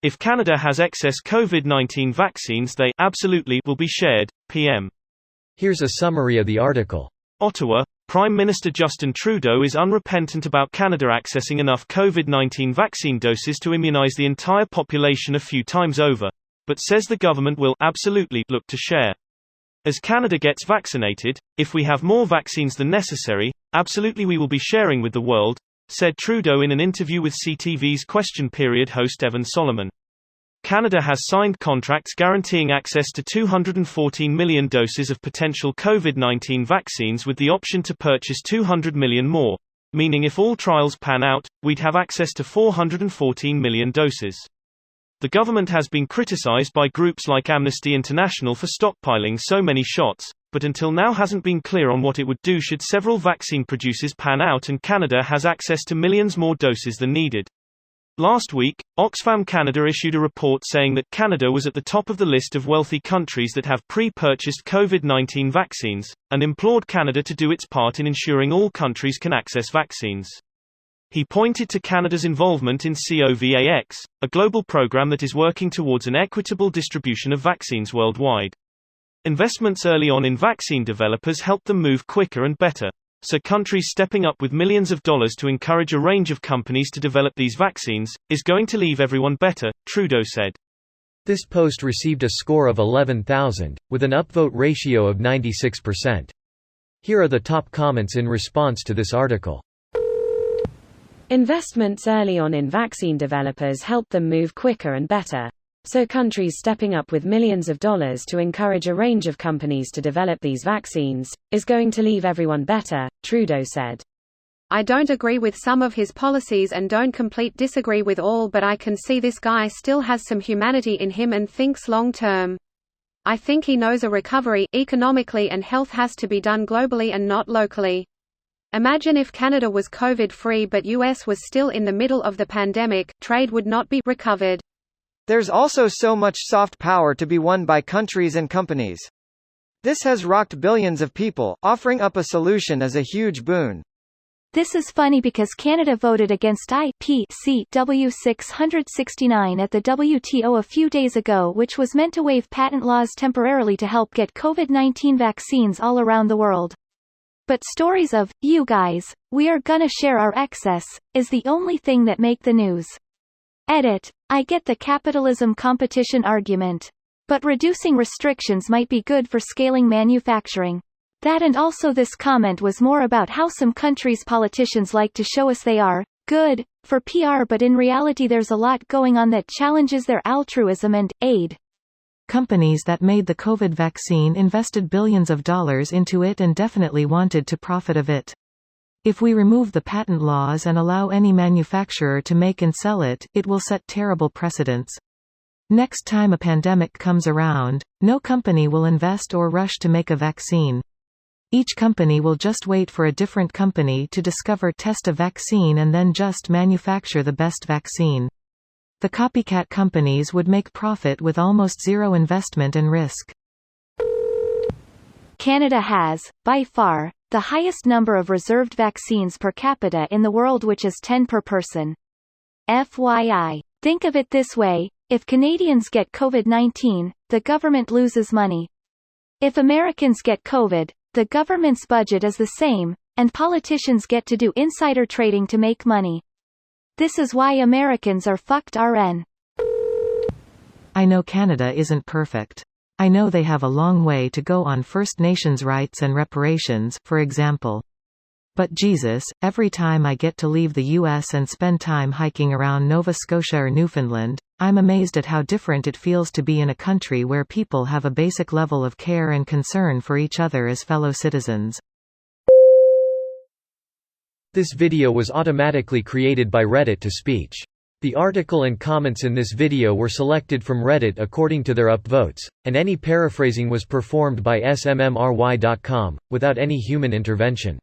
If Canada has excess COVID-19 vaccines, they absolutely will be shared. PM. Here's a summary of the article. Ottawa, Prime Minister Justin Trudeau is unrepentant about Canada accessing enough COVID-19 vaccine doses to immunize the entire population a few times over, but says the government will absolutely look to share. As Canada gets vaccinated, if we have more vaccines than necessary, absolutely we will be sharing with the world, said Trudeau in an interview with CTV's Question Period host Evan Solomon. Canada has signed contracts guaranteeing access to 214 million doses of potential COVID-19 vaccines with the option to purchase 200 million more, meaning if all trials pan out, we'd have access to 414 million doses. The government has been criticized by groups like Amnesty International for stockpiling so many shots, but until now hasn't been clear on what it would do should several vaccine producers pan out and Canada has access to millions more doses than needed. Last week, Oxfam Canada issued a report saying that Canada was at the top of the list of wealthy countries that have pre-purchased COVID-19 vaccines, and implored Canada to do its part in ensuring all countries can access vaccines. He pointed to Canada's involvement in COVAX, a global program that is working towards an equitable distribution of vaccines worldwide. Investments early on in vaccine developers help them move quicker and better, so countries stepping up with millions of dollars to encourage a range of companies to develop these vaccines is going to leave everyone better, Trudeau said. This post received a score of 11,000, with an upvote ratio of 96%. Here are the top comments in response to this article. Investments early on in vaccine developers help them move quicker and better, so countries stepping up with millions of dollars to encourage a range of companies to develop these vaccines is going to leave everyone better, Trudeau said. I don't agree with some of his policies and don't complete disagree with all, but I can see this guy still has some humanity in him and thinks long term. I think he knows a recovery, economically and health has to be done globally and not locally. Imagine if Canada was COVID-free but US was still in the middle of the pandemic, trade would not be recovered. There's also so much soft power to be won by countries and companies. This has rocked billions of people, offering up a solution is a huge boon. This is funny because Canada voted against IPCW 669 at the WTO a few days ago, which was meant to waive patent laws temporarily to help get COVID-19 vaccines all around the world. But stories of, you guys, we are gonna share our excess, is the only thing that make the news. Edit. I get the capitalism competition argument. But reducing restrictions might be good for scaling manufacturing. That and also this comment was more about how some countries' politicians like to show us they are good for PR, but in reality there's a lot going on that challenges their altruism and aid. Companies that made the COVID vaccine invested billions of dollars into it and definitely wanted to profit of it. If we remove the patent laws and allow any manufacturer to make and sell it, it will set terrible precedents. Next time a pandemic comes around, no company will invest or rush to make a vaccine. Each company will just wait for a different company to discover, test a vaccine and then just manufacture the best vaccine. The copycat companies would make profit with almost zero investment and risk. Canada has, by far, the highest number of reserved vaccines per capita in the world, which is 10 per person. FYI. Think of it this way, if Canadians get COVID-19, the government loses money. If Americans get COVID, the government's budget is the same, and politicians get to do insider trading to make money. This is why Americans are fucked RN. I know Canada isn't perfect. I know they have a long way to go on First Nations rights and reparations, for example. But Jesus, every time I get to leave the US and spend time hiking around Nova Scotia or Newfoundland, I'm amazed at how different it feels to be in a country where people have a basic level of care and concern for each other as fellow citizens. This video was automatically created by Reddit to speech. The article and comments in this video were selected from Reddit according to their upvotes, and any paraphrasing was performed by smmry.com, without any human intervention.